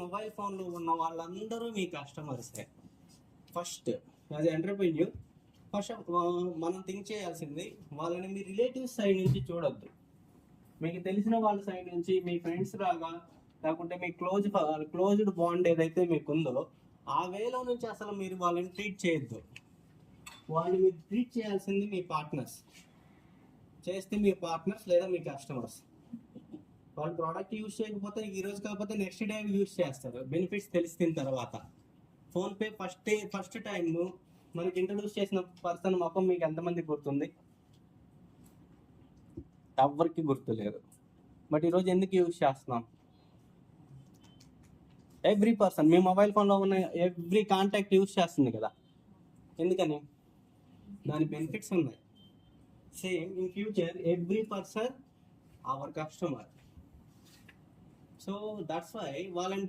Mobile ఫోన్లో ఉన్న వాళ్ళందరూ మీ కస్టమర్సే. ఫస్ట్ యాజ్ ఎంటర్ప్రెన్యూర్ ఫస్ట్ మనం థింక్ చేయాల్సింది వాళ్ళని మీ రిలేటివ్స్ సైడ్ నుంచి చూడొద్దు. మీకు తెలిసిన వాళ్ళ సైడ్ నుంచి, మీ ఫ్రెండ్స్ లాగా, లేకుంటే మీ క్లోజ్డ్ బాండ్ ఏదైతే మీకు ఉందో ఆ వేలో నుంచి అసలు మీరు వాళ్ళని ట్రీట్ చేయొద్దు. వాళ్ళు మీరు ట్రీట్ చేయాల్సింది మీ పార్ట్నర్స్. చేస్తే మీ పార్ట్నర్స్ లేదా మీ కస్టమర్స్. వాళ్ళు ప్రోడక్ట్ యూజ్ చేయకపోతే ఈరోజు కాకపోతే నెక్స్ట్ డే యూజ్ చేస్తారు, బెనిఫిట్స్ తెలిసిన తర్వాత. ఫోన్పే ఫస్ట్ టైం మనకి ఇంట్రడ్యూస్ చేసిన పర్సన్ మొత్తం మీకు ఎంతమంది గుర్తుంది? ఎవరికి గుర్తులేదు. బట్ ఈరోజు ఎందుకు యూజ్ చేస్తున్నాం? ఎవ్రీ పర్సన్ మీ మొబైల్ ఫోన్లో ఉన్న ఎవ్రీ కాంటాక్ట్ యూజ్ చేస్తుంది కదా. ఎందుకని? దాని బెనిఫిట్స్ ఉన్నాయి. Same in future every person our customer. So that's why వాళ్ళని